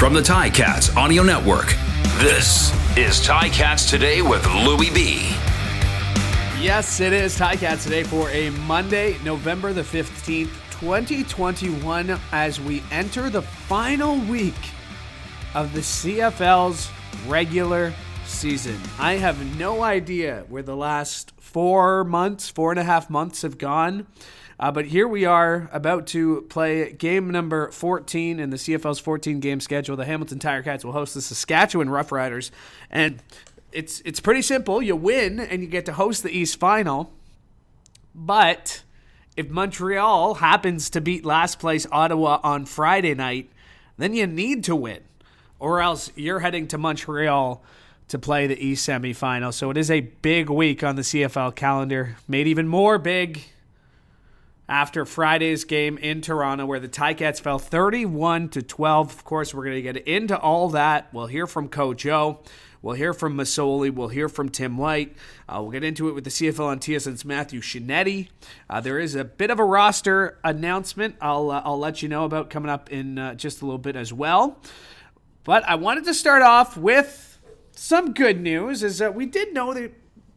From the Ticats Audio Network, this is Ticats Today with Louie B. Yes, it is Ticats Today for a Monday, November the 15th, 2021, as we enter the final week of the CFL's regular season. I have no idea where the last 4.5 months have gone. But here we are about to play game number 14 in the CFL's 14-game schedule. The Hamilton Ticats will host the Saskatchewan Roughriders. And it's pretty simple. You win and you get to host the East Final. But if Montreal happens to beat last place Ottawa on Friday night, then you need to win. Or else you're heading to Montreal to play the East semifinal. So it is a big week on the CFL calendar. Made even more big after Friday's game in Toronto, where the Ticats fell 31-12. Of course, we're going to get into all that. We'll hear from Coach O. We'll hear from Masoli. We'll hear from Tim White. We'll get into it with the CFL on TSN's Matthew Scianitti. There is a bit of a roster announcement I'll let you know about coming up in just a little bit as well. But I wanted to start off with some good news, is that we did know that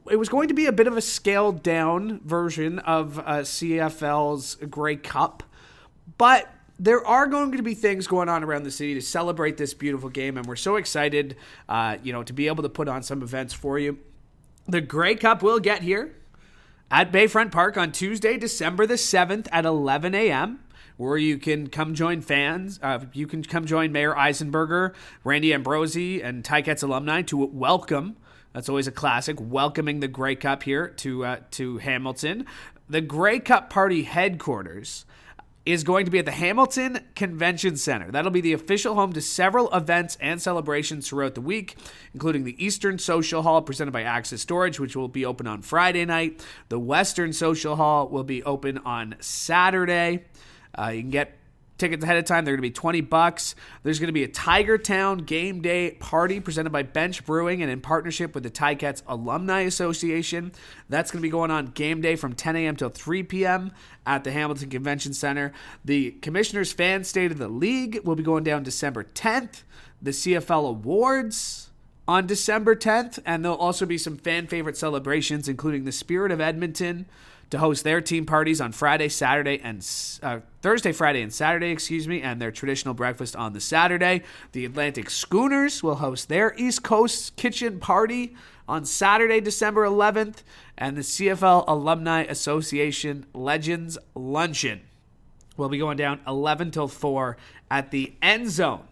it was going to be a bit of a scaled-down version of CFL's Grey Cup, but there are going to be things going on around the city to celebrate this beautiful game, and we're so excited, to be able to put on some events for you. The Grey Cup will get here at Bayfront Park on Tuesday, December the 7th at 11 a.m., where you can come join fans. You can come join Mayor Eisenberger, Randy Ambrosi, and Ticats alumni to welcome. That's always a classic, welcoming the Grey Cup here to Hamilton. The Grey Cup party headquarters is going to be at the Hamilton Convention Center. That'll be the official home to several events and celebrations throughout the week, including the Eastern Social Hall presented by Access Storage, which will be open on Friday night. The Western Social Hall will be open on Saturday. You can get tickets ahead of time. They're going to be $20. There's going to be a Tiger Town game day party presented by Bench Brewing and in partnership with the Ticats Alumni Association. That's going to be going on game day from 10 a.m. till 3 p.m. at the Hamilton Convention Center. The Commissioner's Fan State of the League will be going down December 10th. The CFL Awards on December 10th. And there'll also be some fan favorite celebrations, including the Spirit of Edmonton, to host their team parties on Thursday, Friday, and Saturday, and their traditional breakfast on the Saturday. The Atlantic Schooners will host their East Coast Kitchen Party on Saturday, December 11th, and the CFL Alumni Association Legends Luncheon will be going down 11 till 4 at the End Zone.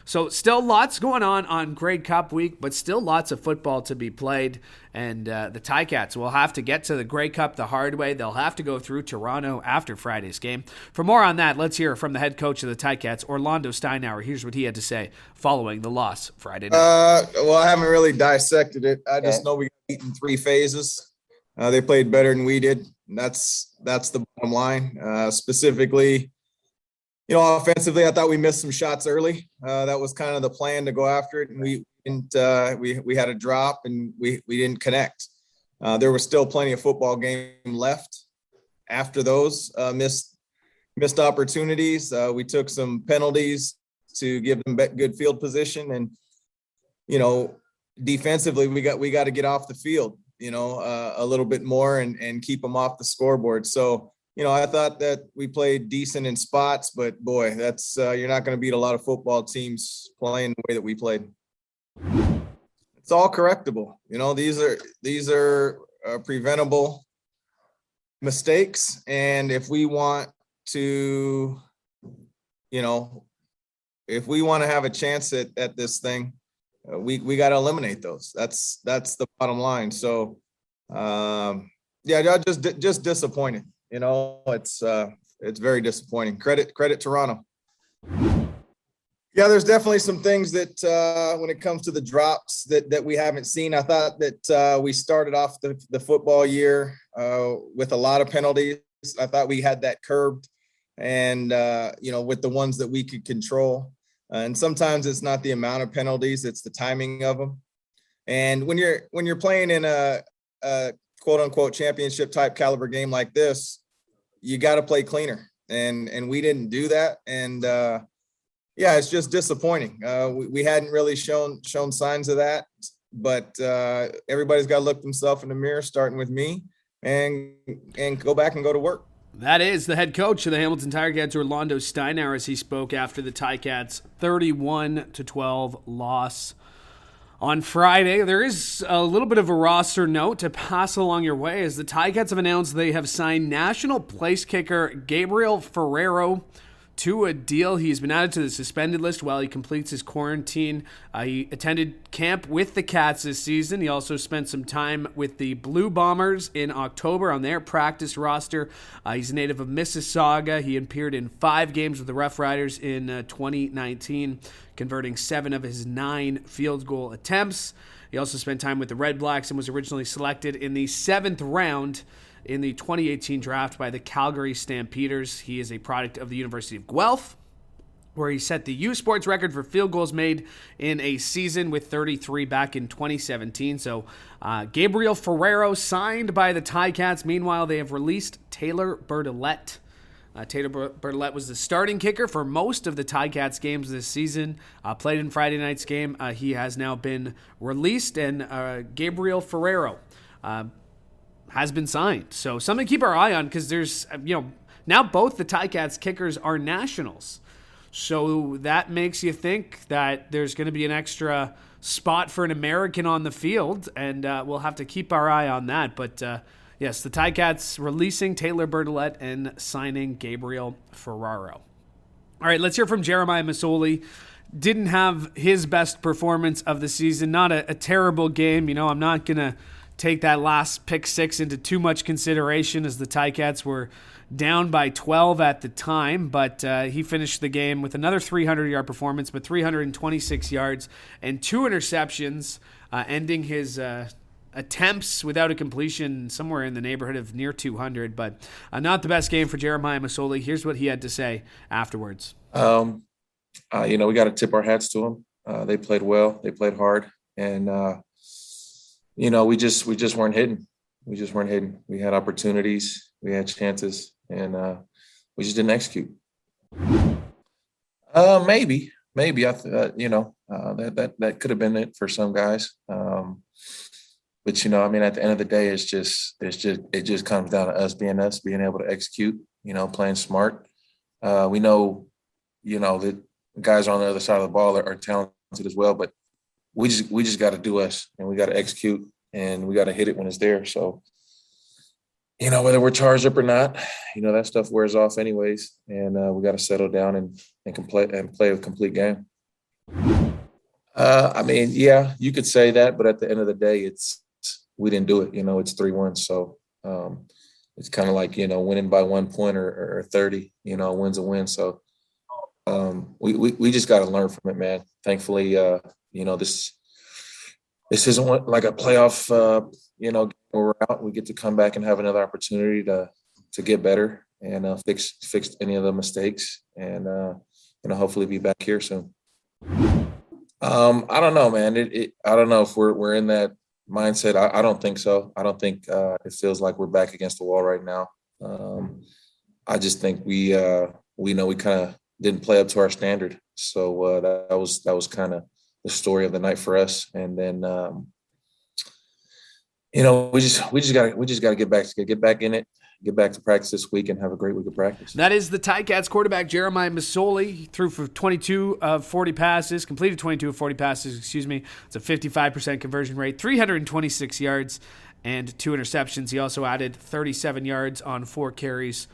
So still lots going on Grey Cup week, but still lots of football to be played. And the Ticats will have to get to the Grey Cup the hard way. They'll have to go through Toronto after Friday's game. For more on that, let's hear from the head coach of the Ticats, Orlando Steinauer. Here's what he had to say following the loss Friday night. Well, I haven't really dissected it. I just know we got beat in 3 phases. They played better than we did. And that's the bottom line. Specifically, offensively, I thought we missed some shots early. That was kind of the plan to go after it, and we didn't. We had a drop, and we didn't connect. There was still plenty of football game left after those missed opportunities. We took some penalties to give them good field position, and defensively, we got to get off the field, a little bit more and keep them off the scoreboard. So. I thought that we played decent in spots, but boy, that's you're not going to beat a lot of football teams playing the way that we played. It's all correctable. These are preventable mistakes, and if we want to, if we want to have a chance at this thing, we got to eliminate those. That's the bottom line. So, just disappointed. It's very disappointing. Credit Toronto. Yeah, there's definitely some things that when it comes to the drops that we haven't seen. I thought that we started off the football year with a lot of penalties. I thought we had that curbed, and with the ones that we could control. And sometimes it's not the amount of penalties; it's the timing of them. And when you're playing in a quote unquote championship type caliber game like this, you got to play cleaner. And we didn't do that. And Yeah, it's just disappointing. We hadn't really shown signs of that, but everybody's got to look themselves in the mirror, starting with me, and go back and go to work. That is the head coach of the Hamilton Ticats, Orlando Steinauer, as he spoke after the Ticats' 31-12 loss on Friday. There is a little bit of a roster note to pass along your way, as the Ticats have announced they have signed national place kicker Gabriel Ferrero to a deal. He's been added to the suspended list while he completes his quarantine. He attended camp with the Cats this season. He also spent some time with the Blue Bombers in October on their practice roster. He's a native of Mississauga. He appeared in 5 games with the Roughriders in 2019, converting 7 of his 9 field goal attempts. He also spent time with the Red Blacks and was originally selected in the 7th round in the 2018 draft by the Calgary Stampeders. He is a product of the University of Guelph, where he set the U Sports record for field goals made in a season with 33 back in 2017. So Gabriel Ferrero signed by the Ticats. Meanwhile, they have released Taylor Bertolette. Taylor Bertolette was the starting kicker for most of the Ticats games this season. Played in Friday night's game. He has now been released, and Gabriel Ferrero has been signed. So something to keep our eye on, because there's, now both the Ticats kickers are nationals. So that makes you think that there's going to be an extra spot for an American on the field, and we'll have to keep our eye on that. But yes, the Ticats releasing Taylor Bertolette and signing Gabriel Ferraro. All right, let's hear from Jeremiah Masoli. Didn't have his best performance of the season. Not a terrible game. I'm not going to take that last pick 6 into too much consideration, as the Ticats were down by 12 at the time, but he finished the game with another 300-yard performance, with 326 yards and 2 interceptions, ending his attempts without a completion somewhere in the neighborhood of near 200, but not the best game for Jeremiah Masoli. Here's what he had to say afterwards. We got to tip our hats to them. They played well. They played hard, and we just weren't hitting. We just weren't hitting. We had opportunities, we had chances, and we just didn't execute. Maybe that could have been it for some guys. But at the end of the day, it just comes down to us being able to execute. Playing smart. We know, that guys on the other side of the ball are talented as well, but we just got to do us, and we got to execute, and we got to hit it when it's there. So, whether we're charged up or not, that stuff wears off anyways, and we got to settle down and play a complete game. You could say that, but at the end of the day, we didn't do it. It's 3-1, so it's kind of like winning by 1 point or 30. Win's a win. So we just got to learn from it, man. Thankfully, this isn't like a playoff, where we're out. We get to come back and have another opportunity to get better and fix any of the mistakes, and hopefully be back here soon. I don't know, man. I don't know if we're in that mindset. I don't think so. I don't think it feels like we're back against the wall right now. I just think we know we kind of didn't play up to our standard. So that was kind of the story of the night for us. And then we just got to get back in it, get back to practice this week, and have a great week of practice. That is the Ticats quarterback, Jeremiah Masoli. He threw for 22 of 40 passes, completed 22 of 40 passes, It's a 55% conversion rate, 326 yards and 2 interceptions. He also added 37 yards on 4 carries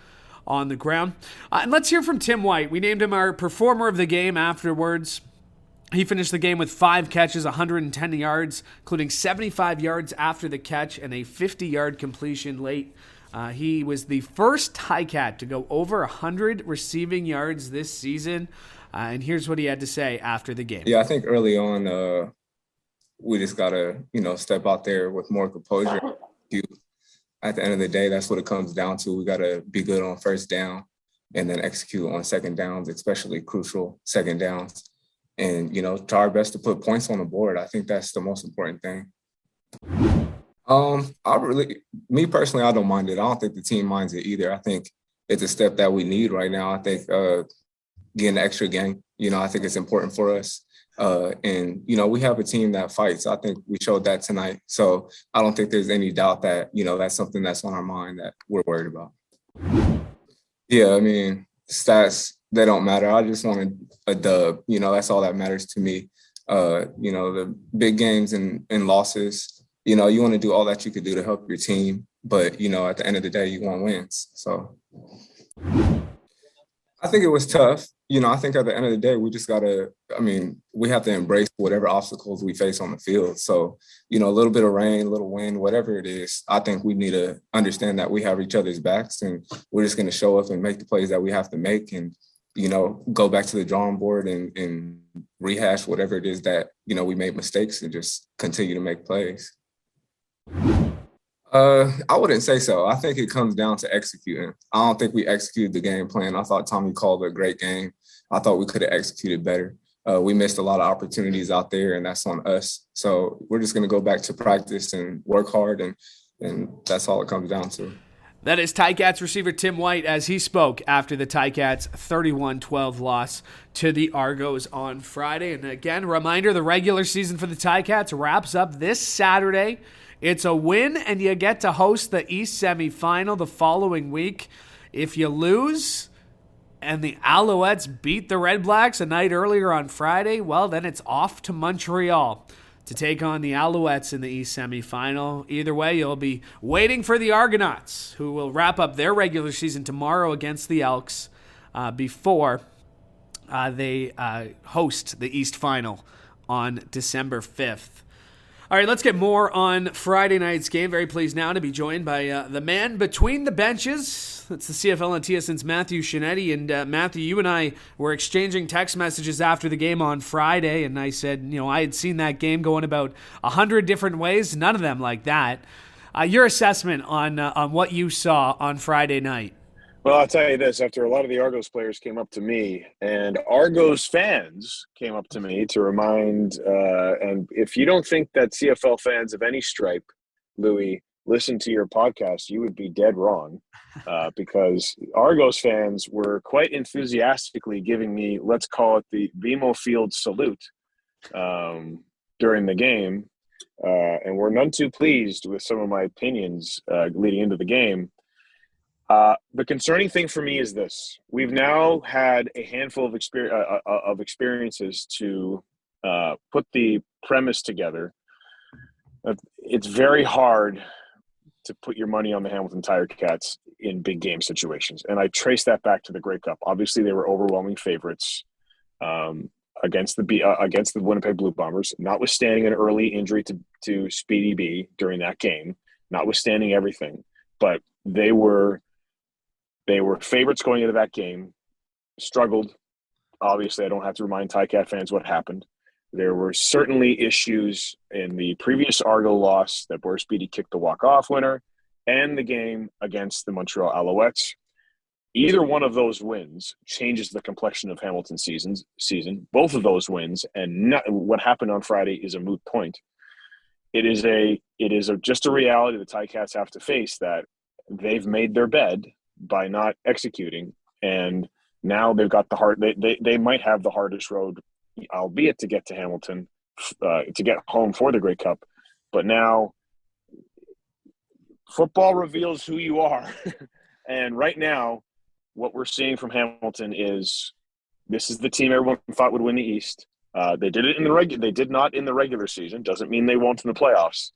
on the ground. And let's hear from Tim White. We named him our performer of the game afterwards. He finished the game with 5 catches, 110 yards, including 75 yards after the catch and a 50-yard completion late. He was the first Ticat to go over 100 receiving yards this season. And here's what he had to say after the game. Yeah, I think early on, we just got to, step out there with more composure. At the end of the day, that's what it comes down to. We got to be good on first down and then execute on second downs, especially crucial second downs. And, try our best to put points on the board. I think that's the most important thing. Me personally, I don't mind it. I don't think the team minds it either. I think it's a step that we need right now. I think get an extra game. I think it's important for us. And we have a team that fights. I think we showed that tonight. So I don't think there's any doubt that, that's something that's on our mind that we're worried about. Yeah, I mean, stats, they don't matter. I just want a dub. That's all that matters to me. The big games and losses, you want to do all that you could do to help your team. But, at the end of the day, you want wins. So I think it was tough. I think at the end of the day, we just we have to embrace whatever obstacles we face on the field. So, a little bit of rain, a little wind, whatever it is, I think we need to understand that we have each other's backs, and we're just going to show up and make the plays that we have to make and, go back to the drawing board and rehash whatever it is that, we made mistakes and just continue to make plays. I wouldn't say so. I think it comes down to executing. I don't think we executed the game plan. I thought Tommy called a great game. I thought we could have executed better. We missed a lot of opportunities out there, and that's on us. So we're just going to go back to practice and work hard, and that's all it comes down to. That is Ticats receiver Tim White as he spoke after the Ticats 31-12 loss to the Argos on Friday. And again, reminder, the regular season for the Ticats wraps up this Saturday. It's a win, and you get to host the East semifinal the following week. If you lose and the Alouettes beat the Red Blacks a night earlier on Friday, well, then it's off to Montreal to take on the Alouettes in the East semifinal. Either way, you'll be waiting for the Argonauts, who will wrap up their regular season tomorrow against the Elks before they host the East final on December 5th. All right, let's get more on Friday night's game. Very pleased now to be joined by the man between the benches. That's the CFL and TSN's Matthew Scianitti. And Matthew, you and I were exchanging text messages after the game on Friday, and I said, I had seen that game going about 100 different ways, none of them like that. Your assessment on what you saw on Friday night? Well, I'll tell you this. After a lot of the Argos players came up to me and Argos fans came up to me to remind, and if you don't think that CFL fans of any stripe, Louis, listen to your podcast, you would be dead wrong, because Argos fans were quite enthusiastically giving me, let's call it the BMO Field salute during the game, and were none too pleased with some of my opinions leading into the game. The concerning thing for me is this. We've now had a handful of experiences to put the premise together. It's very hard to put your money on the Hamilton Ticats in big game situations. And I trace that back to the Grey Cup. Obviously, they were overwhelming favorites against the Winnipeg Blue Bombers, notwithstanding an early injury to Speedy B during that game, notwithstanding everything. But they were favorites going into that game, struggled. Obviously, I don't have to remind Ticat fans what happened. There were certainly issues in the previous Argo loss that Boris Speedy kicked the walk-off winner and the game against the Montreal Alouettes. Either one of those wins changes the complexion of Hamilton's season. Both of those wins, and what happened on Friday is a moot point. It is just a reality the Ticats have to face, that they've made their bed by not executing, and now they've got the hard. They might have the hardest road, albeit to get to Hamilton, to get home for the Grey Cup. But now, football reveals who you are, and right now, what we're seeing from Hamilton is this is the team everyone thought would win the East. They did it in the They did not in the regular season. Doesn't mean they won't in the playoffs.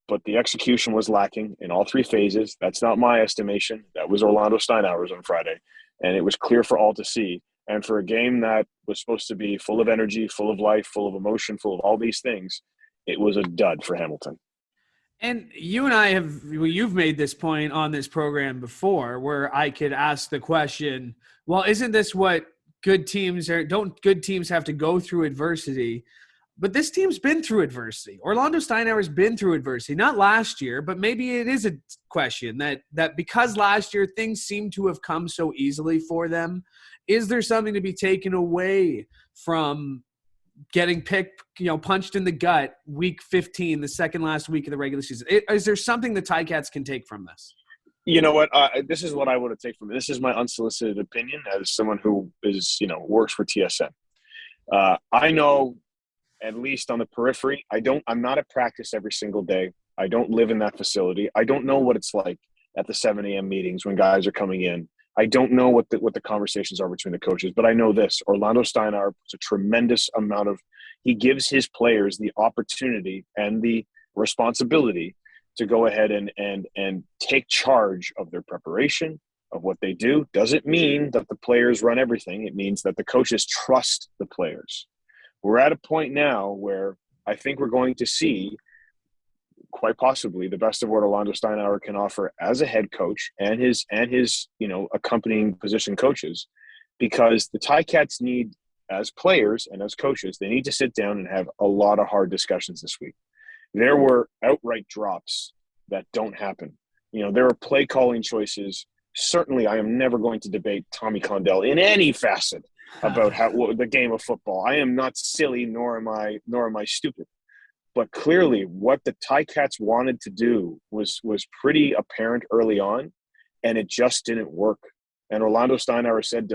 But the execution was lacking in all three phases. That's not my estimation. That was Orlando Steinauer's on Friday. And it was clear for all to see. And for a game that was supposed to be full of energy, full of life, full of emotion, full of all these things, it was a dud for Hamilton. And you and I you've made this point on this program before, where I could ask the question, well, isn't this what good teams are? Don't good teams have to go through adversity? But this team's been through adversity. Orlando Steinauer's been through adversity. Not last year, but maybe it is a question that because last year things seem to have come so easily for them, is there something to be taken away from getting punched in the gut week 15, the second last week of the regular season? Is there something the Ticats can take from this? You know what? This is what I would have taken from it. This is my unsolicited opinion as someone who is, works for TSN. I know, at least on the periphery, I'm not at practice every single day. I don't live in that facility. I don't know what it's like at the 7 a.m. meetings when guys are coming in. I don't know what the conversations are between the coaches, but I know this: Orlando Steinauer puts a tremendous amount of. He gives his players the opportunity and the responsibility to go ahead and take charge of their preparation, of what they do. Doesn't mean that the players run everything. It means that the coaches trust the players. We're at a point now where I think we're going to see quite possibly the best of what Orlando Steinauer can offer as a head coach and his accompanying position coaches, because the Ticats need, as players and as coaches, they need to sit down and have a lot of hard discussions this week. There were outright drops that don't happen. There are play calling choices. Certainly, I am never going to debate Tommy Condell in any facet about the game of football. I am not silly, nor am I stupid. But clearly, what the Ticats wanted to do was pretty apparent early on, and it just didn't work. And Orlando Steinauer said,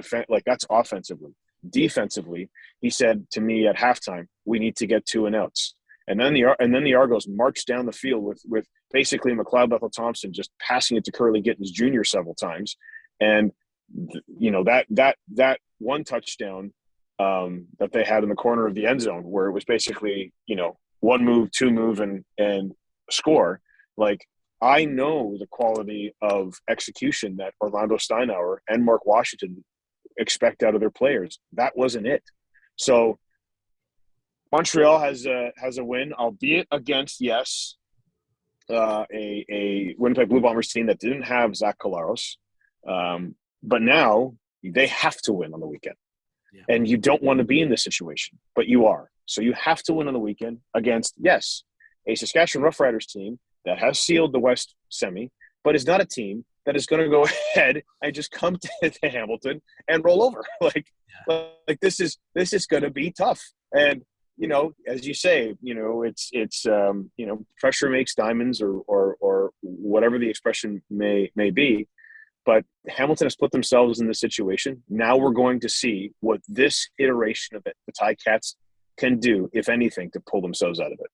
that's offensively. Defensively, he said to me at halftime, we need to get 2 and outs. And then the Argos marched down the field with basically McLeod Bethel-Thompson just passing it to Curly Gittins Jr. several times. And, that one touchdown that they had in the corner of the end zone where it was basically, one move, 2 move, and score. Like, I know the quality of execution that Orlando Steinauer and Mark Washington expect out of their players. That wasn't it. So Montreal has a win, albeit against, a Winnipeg Blue Bombers team that didn't have Zach Collaros. But now they have to win on the weekend. Yeah. And you don't want to be in this situation, but you are. So you have to win on the weekend against, a Saskatchewan Roughriders team that has sealed the West semi, but is not a team that is going to go ahead and just come to Hamilton and roll over. Like this is going to be tough. And, as you say, it's pressure makes diamonds or whatever the expression may be. But Hamilton has put themselves in this situation. Now we're going to see what this iteration of it, the Ticats, can do, if anything, to pull themselves out of it.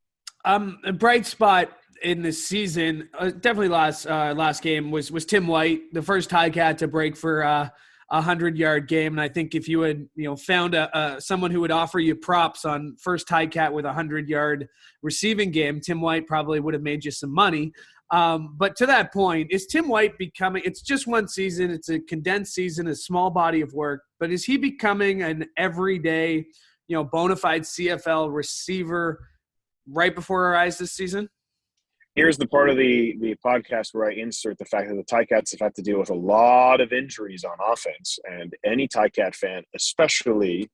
A bright spot in the season, definitely last game was Tim White, the first Ticat to break for a 100-yard game. And I think if you had found someone who would offer you props on first Ticat with a 100-yard receiving game, Tim White probably would have made you some money. But to that point, is Tim White becoming – it's just one season. It's a condensed season, a small body of work. But is he becoming an everyday, bona fide CFL receiver right before our eyes this season? Here's the part of the podcast where I insert the fact that the Ticats have had to deal with a lot of injuries on offense. And any Ticat fan, especially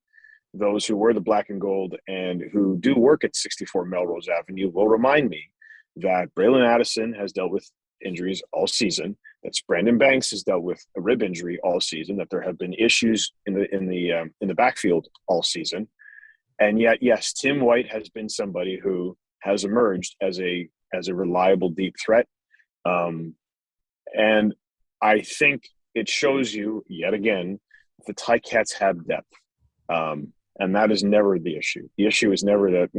those who wear the black and gold and who do work at 64 Melrose Avenue, will remind me that Braylon Addison has dealt with injuries all season, that Brandon Banks has dealt with a rib injury all season, that there have been issues in the backfield all season. And yet, yes, Tim White has been somebody who has emerged as a reliable deep threat. And I think it shows you, yet again, the Ticats have depth. And that is never the issue. The issue is never that,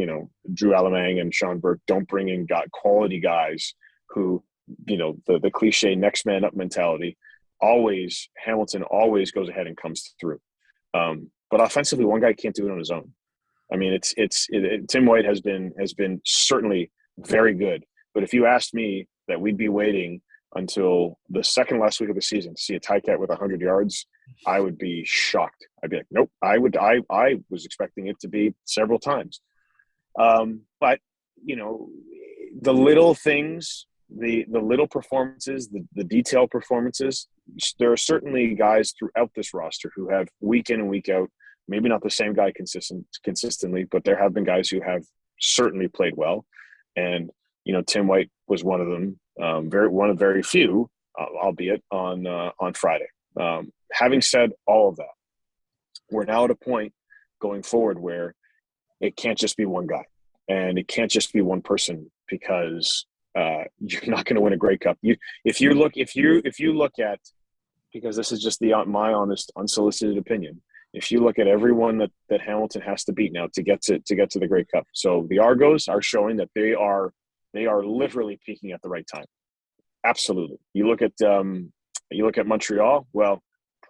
Drew Alamang and Sean Burke don't bring in quality guys who, the cliche next man up mentality. Hamilton always goes ahead and comes through. But offensively, one guy can't do it on his own. I mean, Tim White has been certainly very good. But if you asked me that we'd be waiting until the second last week of the season to see a Ticat with 100 yards, I would be shocked. I'd be like, nope. I was expecting it to be several times. But the little things, the little performances, the detailed performances. There are certainly guys throughout this roster who have week in and week out. Maybe not the same guy consistently, but there have been guys who have certainly played well. And, Tim White was one of them, one of very few, albeit on Friday. Having said all of that, we're now at a point going forward where it can't just be one guy and it can't just be one person, because you're not going to win a Grey Cup. If you look at, because this is just my honest, unsolicited opinion, if you look at everyone that Hamilton has to beat now to get to the Grey Cup, so the Argos are showing that they are literally peaking at the right time. Absolutely. You look at Montreal. Well,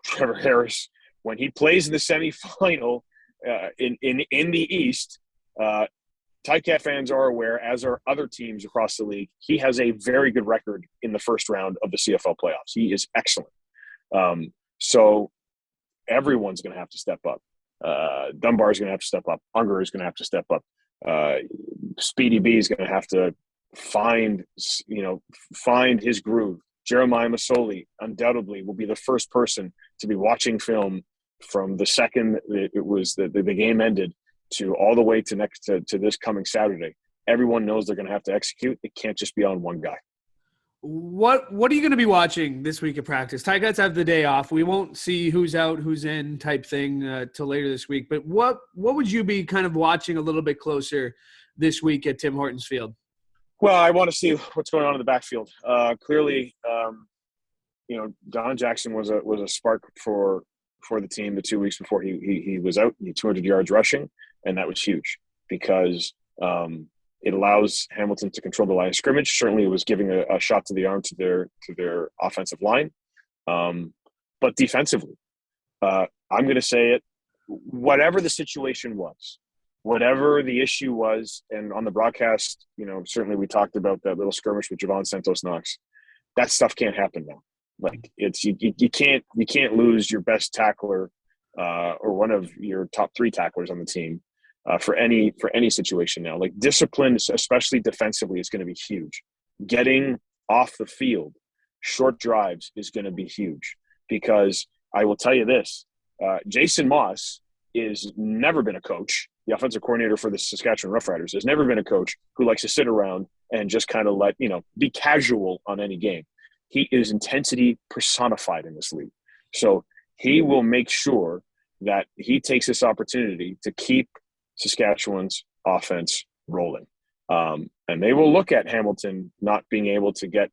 Trevor Harris, when he plays in the semifinal in the East, Ticat fans are aware, as are other teams across the league. He has a very good record in the first round of the CFL playoffs. He is excellent. So everyone's going to have to step up. Dunbar is going to have to step up. Unger is going to have to step up. Speedy B is going to have to find his groove. Jeremiah Masoli undoubtedly will be the first person to be watching film from the second it was the game ended to all the way to this coming Saturday. Everyone knows they're going to have to execute. It can't just be on one guy. What are you going to be watching this week at practice? Ticats have the day off. We won't see who's out, who's in type thing till later this week. But what would you be kind of watching a little bit closer this week at Tim Hortons Field? Well, I want to see what's going on in the backfield. Clearly, Don Jackson was a spark for the team the 2 weeks before he was out. He had 200 yards rushing, and that was huge because it allows Hamilton to control the line of scrimmage. Certainly, it was giving a shot to the arm to their offensive line. But defensively, I'm going to say it, whatever the situation was, whatever the issue was, and on the broadcast, certainly we talked about that little skirmish with Javon Santos Knox. That stuff can't happen now. Like you can't lose your best tackler or one of your top 3 tacklers on the team for any situation now. Like discipline, especially defensively, is going to be huge. Getting off the field, short drives is going to be huge because I will tell you this: Jason Moss has never been a coach. The offensive coordinator for the Saskatchewan Roughriders has never been a coach who likes to sit around and just kind of be casual on any game. He is intensity personified in this league. So he will make sure that he takes this opportunity to keep Saskatchewan's offense rolling. And they will look at Hamilton not being able to get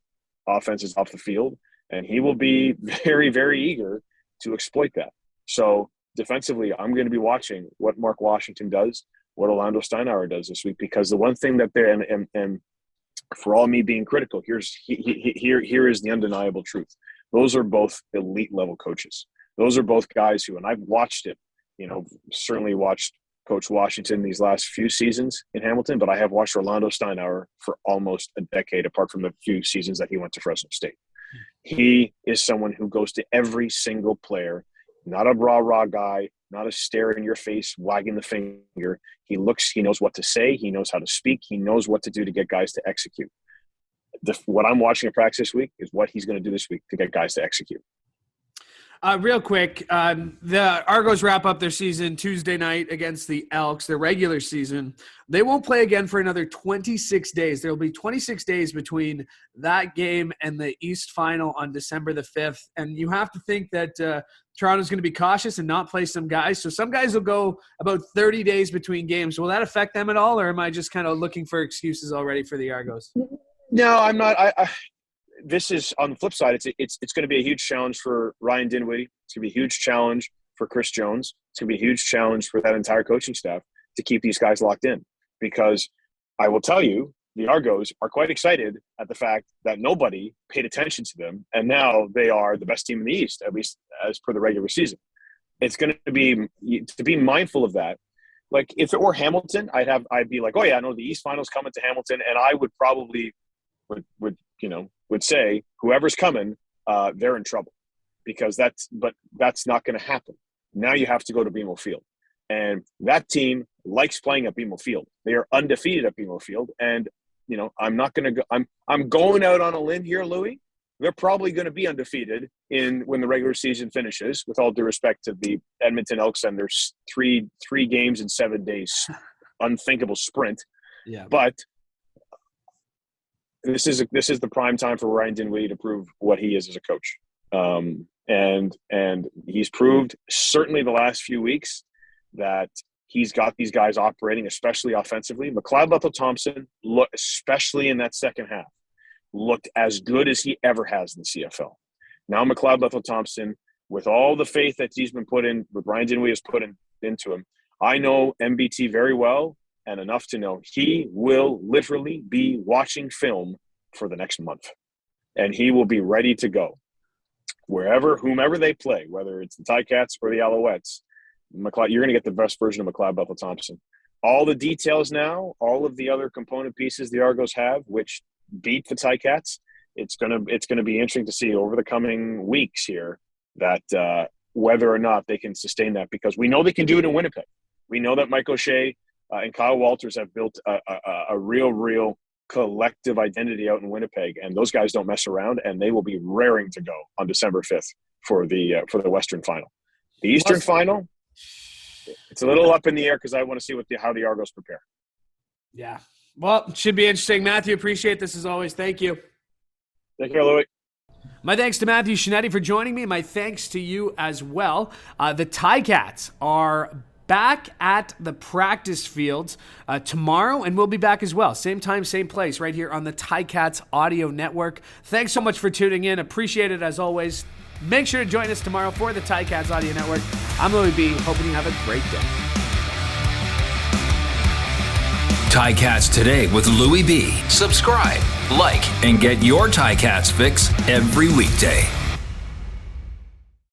offenses off the field, and he will be very, very eager to exploit that. So defensively, I'm going to be watching what Mark Washington does, what Orlando Steinauer does this week, because the one thing that they're and for all me being critical, here is the undeniable truth. Those are both elite level coaches. Those are both guys who, and I've watched it, certainly watched Coach Washington these last few seasons in Hamilton, but I have watched Orlando Steinauer for almost a decade, apart from the few seasons that he went to Fresno State. He is someone who goes to every single player, not a rah-rah guy, not a stare in your face, wagging the finger. He knows what to say. He knows how to speak. He knows what to do to get guys to execute. What I'm watching at practice this week is what he's going to do this week to get guys to execute. Real quick, the Argos wrap up their season Tuesday night against the Elks, their regular season. They won't play again for another 26 days. There will be 26 days between that game and the East Final on December the 5th. And you have to think that Toronto's going to be cautious and not play some guys. So some guys will go about 30 days between games. Will that affect them at all, or am I just kind of looking for excuses already for the Argos? No, I'm not. This is on the flip side. It's going to be a huge challenge for Ryan Dinwiddie. It's going to be a huge challenge for Chris Jones. It's going to be a huge challenge for that entire coaching staff to keep these guys locked in. Because I will tell you, the Argos are quite excited at the fact that nobody paid attention to them, and now they are the best team in the East, at least as per the regular season. It's going to be mindful of that. Like if it were Hamilton, I'd be like, oh yeah, no, the East Final's coming to Hamilton, and I would probably would say whoever's coming, they're in trouble, because that's not going to happen. Now you have to go to BMO Field, and that team likes playing at BMO Field. They are undefeated at BMO Field, and I'm not going to go. I'm going out on a limb here, Louis. They're probably going to be undefeated when the regular season finishes. With all due respect to the Edmonton Elks and their three games in 7 days, unthinkable sprint. Yeah, but this is the prime time for Ryan Dinwiddie to prove what he is as a coach. And he's proved certainly the last few weeks that he's got these guys operating, especially offensively. McLeod Bethel-Thompson, especially in that second half, looked as good as he ever has in the CFL. Now McLeod Bethel-Thompson, with all the faith that he's been put in, with Ryan Dinwiddie has put into him, I know MBT very well and enough to know he will literally be watching film for the next month. And he will be ready to go. Whomever they play, whether it's the Ticats or the Alouettes, McLeod, you're going to get the best version of McLeod Bethel-Thompson. All the details now, all of the other component pieces the Argos have, which beat the Ticats, it's gonna be interesting to see over the coming weeks here that whether or not they can sustain that, because we know they can do it in Winnipeg. We know that Mike O'Shea and Kyle Walters have built a real collective identity out in Winnipeg, and those guys don't mess around, and they will be raring to go on December 5th for the Western Final. The Eastern Final, it's a little up in the air because I want to see how the Argos prepare. Yeah. Well, it should be interesting. Matthew, appreciate this as always. Thank you. Take care, Louis. My thanks to Matthew Scianitti for joining me. My thanks to you as well. The Ticats are back at the practice fields tomorrow, and we'll be back as well. Same time, same place, right here on the Ticats Audio Network. Thanks so much for tuning in. Appreciate it as always. Make sure to join us tomorrow for the Ticats Audio Network. I'm Louis B. Hoping you have a great day. Ticats Today with Louis B. Subscribe, like, and get your Ticats fix every weekday.